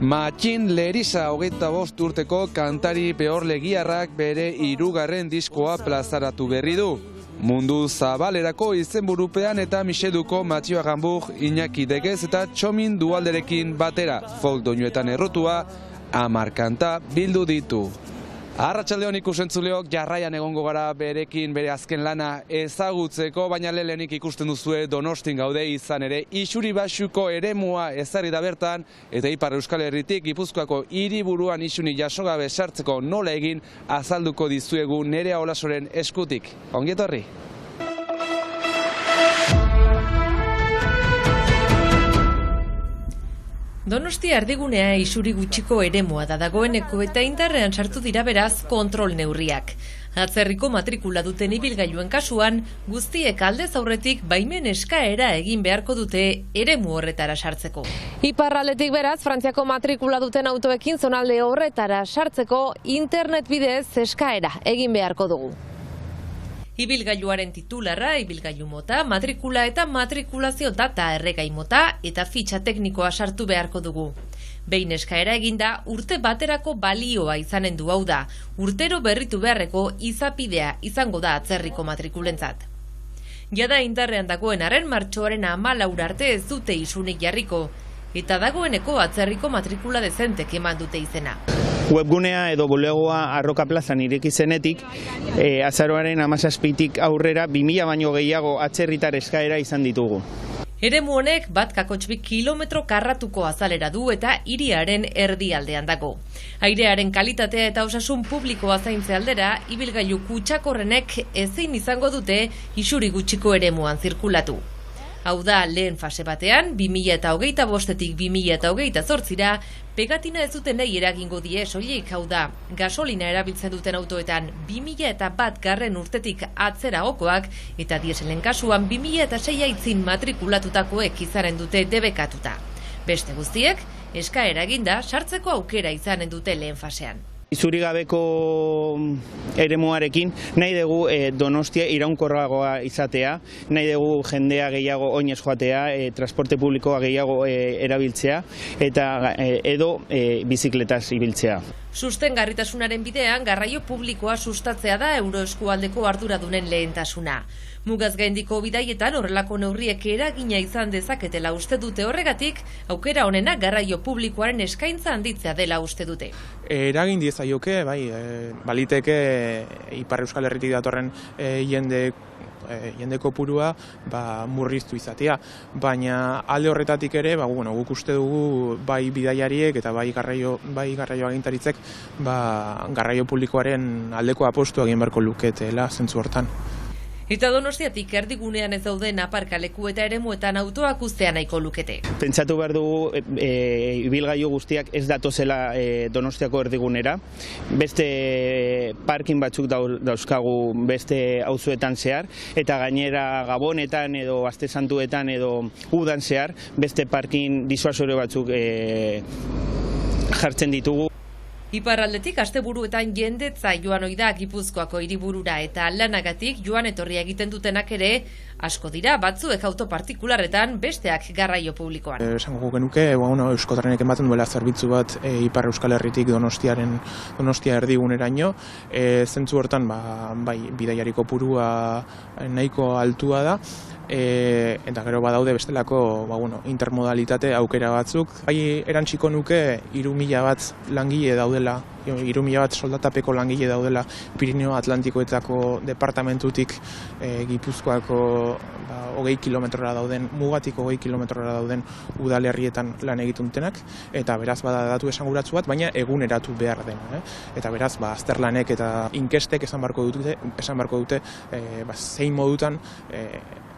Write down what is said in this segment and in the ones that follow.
Matxin Lerisa 25 urteko kantari peorlegiarrak bere 3. diskoa plazaratu berri du. Mundu zabalerako izenburupean eta Miseduko Matxioa Gambur, Iñaki Degez eta Txomin Dualderekin batera. Folk doinuetan errotua, 10 kanta bildu ditu. Arratsaldeon ikusentzuleok, jarraian egongo gara berekin bere azken lana ezagutzeko, baina lehenik ikusten duzue Donostin gaude, izan ere Isuri Baxuko eremua ezarri da bertan, eta Ipar Euskal Herritik Gipuzkoako hiriburuan isuni jasogabe sartzeko nola egin azalduko dizuegu Nerea Olasoren eskutik. Ongi etorri! Donostia erdigunea isuri gutxiko eremua da dagoeneko eta indarrean sartu dira beraz kontrol neurriak. Atzerriko matrikula duten ibilgailuen kasuan, guztiek aldez aurretik baimen eskaera egin beharko dute eremu horretara sartzeko. Iparraldetik beraz, Frantziako matrikula duten autoekin zonalde horretara sartzeko internet bidez eskaera egin beharko dugu. Ibilgailuaren titularra, ibilgailu mota, matrikula eta matrikulazio data erregai mota eta fitxa teknikoa sartu beharko dugu. Behin eskaera eginda, urte baterako balioa izanen du, hau da, urtero berritu beharreko izapidea izango da atzerriko matrikulentzat. Jada indarrean dagoen arren martxoaren 14 arte ez dute isunik jarriko, eta dagoeneko atzerriko matrikula dezentek eman dute izena. Webgunea edo bulegoa Arroka plazan ireki zenetik, azaroaren 17tik aurrera 2000 baino gehiago atzerritar eskaera izan ditugu. Eremu honek bat kakotxbik kilometro karratuko azalera du eta hiriaren erdialdean dago. Airearen kalitatea eta osasun publikoa zaintze aldera, ibilgailu kutsakorrenek ezin izango dute isuri gutxiko eremuan zirkulatu. Hau da, lehen fase batean, 2025-etik 2028ra, pegatina ez dutenei eragingo die soilik, hau da, gasolina erabiltzen duten autoetan 2001 urtetik atzeragokoak eta dieselen kasuan 2006 aitzin matrikulatutakoek izanen dute debekatuta. Beste guztiek, eskaera eginda sartzeko aukera izanen dute lehen fasean. Zurigabeko eremuarekin nahi dugu Donostia iraunkorragoa izatea, nahi dugu jendea gehiago oinez joatea, transporte publikoa gehiago erabiltzea eta edo bizikletaz ibiltzea. Sustengarritasunaren bidean garraio publikoa sustatzea da euroeskualdeko arduradunen lehentasuna. Mugaz gaindiko bidaietan horrelako neurriek eragina izan dezaketela uste dute, horregatik, aukera honena garraio publikoaren eskaintza handitzea dela uste dute. Eragin diezaioke, baliteke Ipar Euskal Herritik datorren jende kopurua murriztu izatea, baina alde horretatik ere, guk uste dugu bai bidaiariek eta bai garraio agintaritzek garraio publikoaren aldeko apostu egin beharko luketela zentzu hortan. Eta Donostiatik erdigunean ez dauden aparkaleku eta eremuetan autoak uztea nahiko lukete. Pentsatu behar dugu ibilgailu guztiak ez datozela Donostiako erdigunera. Beste parking batzuk dauzkagu beste auzoetan zehar, eta gainera Gabonetan edo Aste Santuetan edo udan zehar beste parking disuasorio batzuk jartzen ditugu. Iparraldetik asteburuetan jendetza joan ohi da Gipuzkoako hiriburura eta lanagatik joan etorria egiten dutenak ere asko dira, batzuek auto partikularretan, besteak garraio publikoan. Esango genuke, Euskotrenek ematen duela zerbitzu bat Ipar Euskal Herritik Donostia erdiguneraino, zentzu hortan bidaiari kopurua nahiko altua da. Eta gero badaude bestelako intermodalitate aukera batzuk. Erantziko nuke 3.000 bat langile daudela, 3.000 bat soldatapeko langile daudela Pirineo Atlantikoetako departamentutik Gipuzkoako 20 kilometrora dauden, mugatik 20 kilometrora dauden udalerrietan lan egiten dutenak, eta beraz bada datu esanguratsu bat, baina eguneratu behar dena. Eta beraz azterlanek eta inkestek esan beharko dute zein modutan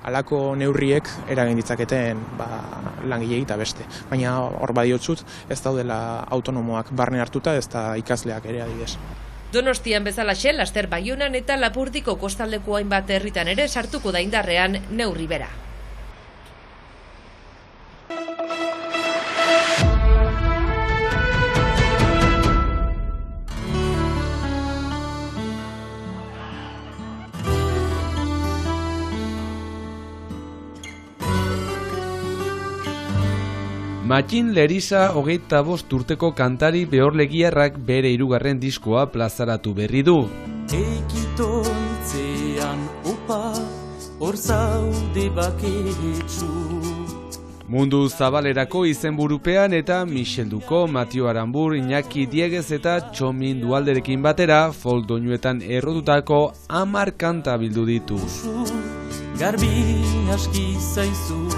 halako neurriek eragin ditzaketen langilei eta beste. Baina hor badiotzut ez daudela autonomoak barne hartuta, ez da ikasleak ere adibidez. Donostian bezalaxe, laster Baionan eta Lapurdiko kostaldeko hainbat herritan ere sartuko da indarrean neurri bera. Mattin Lerisa 25 urteko kantari behorlegiarrak bere 3. diskoa plazaratu berri du. Ekitoitzean opa, hor zaude baketsu. Mundu Zabalerako izenburupean eta Michelduko, Matio Arambur, Iñaki Dieguez eta Txomin Dualderekin batera folk doinuetan errotutako 10 kanta bildu ditu. Garbi aski zaizu.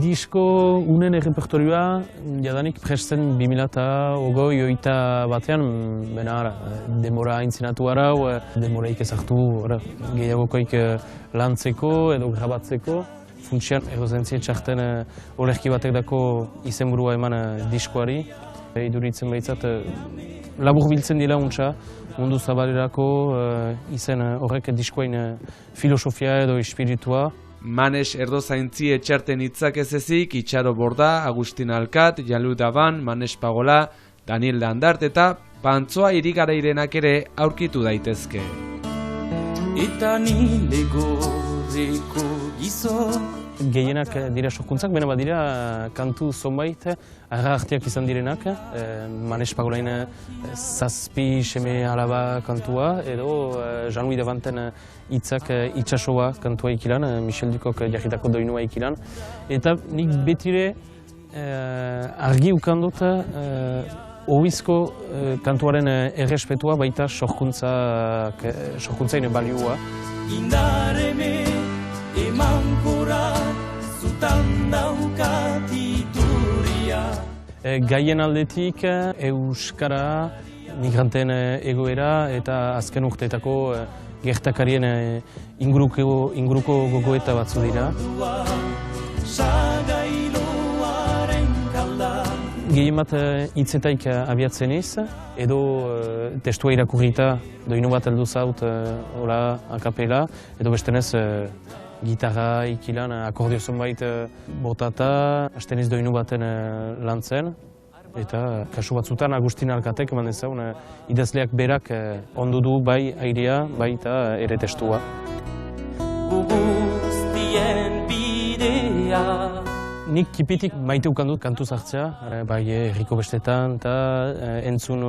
Disko unen errepertorioa jadanik presten 2020 batean, demora aintzinatu arau, demoraik ezartu gehiagokoik lantzeko edo grabatzeko. Funtsian erozentzie txarten olerki batek dako izenburua eman diskoari. Iduritzen behitzat labur biltzen dira untsa, Mundu Zabalerako izen horrek diskoain filosofia edo espiritua. Manes Erdozaintzi etxarten hitzak ez ezik, Itxaro Borda, Agustin Alkat, Janlu Daban, Manes Pagola, Daniel Landart eta Pantzoa Irigarairenak ere aurkitu daitezke. Eta nile gorreko gizon. Gehienak dira sorkuntzak, bena badira kantu zonbait arteak izan direnak, Manes Pagolain 7 seme alaba kantua, edo Jean-Louis Davanten hitzak itsasoa kantua ikilan, Micheldukok jarritako doinua ikilan. Eta nik betire argi ukandut ohizko kantuaren errespetua baita sorkuntzain balioa. Indareme emankora zutan daukatituria. Gaien aldetik euskara, migranten egoera eta azken urteetako gertakarien inguruko gogoeta batzu dira. Gehien bat hitzetaik abiatzen ez, edo testua irakurrita doinu bat heldu zaut akapela, edo bestenez gitarra ikilan akordio zonbait botata, hasten ez doinu baten lantzen. Eta kasu batzutan Agustin Alkatek eman dezaun idazleak berak ondo du bai airea, bai eta ere testua. Guztien bidea. Nik kipitik maite ukandut kantu zartzea, bai herriko bestetan eta entzun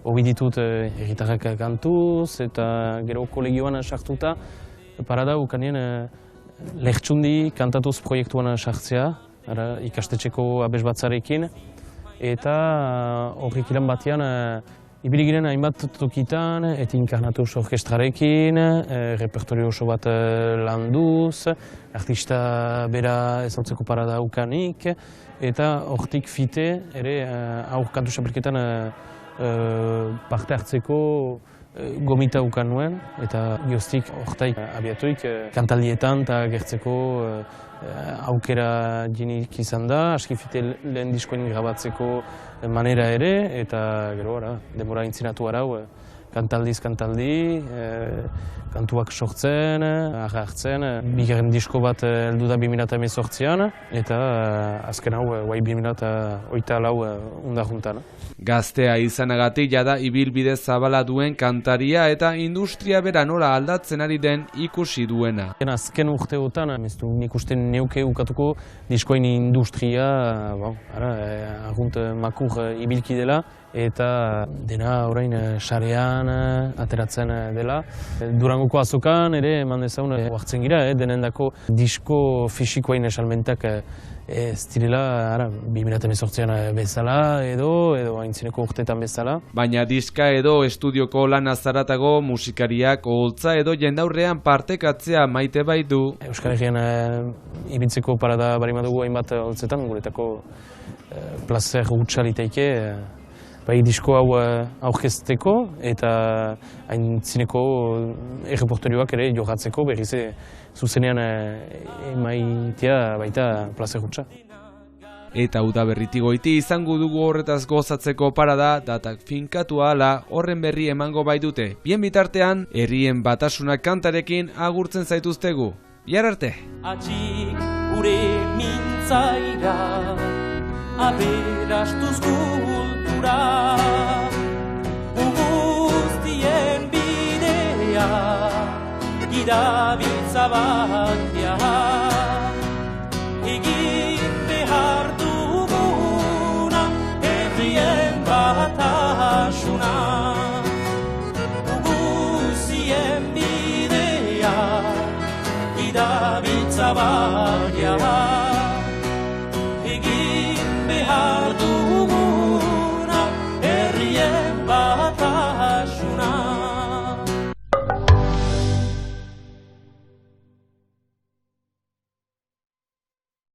hobi ditut herritarrak kantuz eta gero kolegioan sartuta. Parada ukanien lertsundi kantatuz proiektuan sartzea, ikastetxeko abes batzarekin. Eta horrik ilan batean ibili giren hainbat tokitan, eta Inkarnatus orkestrarekin, repertorio oso bat landuz, artista bera ezautzeko parada ukanik, eta hortik fite ere aur kantu xapelketan parte hartzeko gomita ukan nuen, eta joztik hortaik abiatuik kantaldietan eta gertzeko aukera jenik izan da, askifite lehen diskoen grabatzeko manera ere, eta gero demora intzinatu arau, kantaldiz kantaldi, kantuak sortzen, hartzen, bigarren disko bat heldu da 2018an, eta azken hau, 2024 undarjuntan. Gaztea izanagatik jada ibilbide zabala duen kantaria eta industria bera nola aldatzen ari den ikusi duena. Azken urteotan, nik uste neuke ukatuko diskoen industria, argunt makur ibilki dela, eta dena orain sarean ateratzen dela. Durangoko azokan ere eman dezaun hartzen gira, denendako disko fisikoain esalmentak ez direla 2018an bezala edo aintzineko urteetan bezala. Baina diska edo estudioko lan azaratago musikariak oholtza edo jendaurrean partekatzea maite baitu. Euskal Herrian ibiltzeko parada bari madugu hainbat holtzetan, guretako plazer hutsa liteike. Bai disko hau aurkezteko eta aintzineko erreporterioak ere jogatzeko berriz zuzenean emaitea baita plazer hutsa. Eta udaberritik goiti izango dugu horretaz gozatzeko parada, datak finkatu ahala horren berri emango baitute. Bien bitartean, herrien batasuna kantarekin agurtzen zaituztegu. Bihar arte! Atxik gure mintzaira, aberastuz kultura, guztien bidea, girabiltza batea, egin behar du zabalea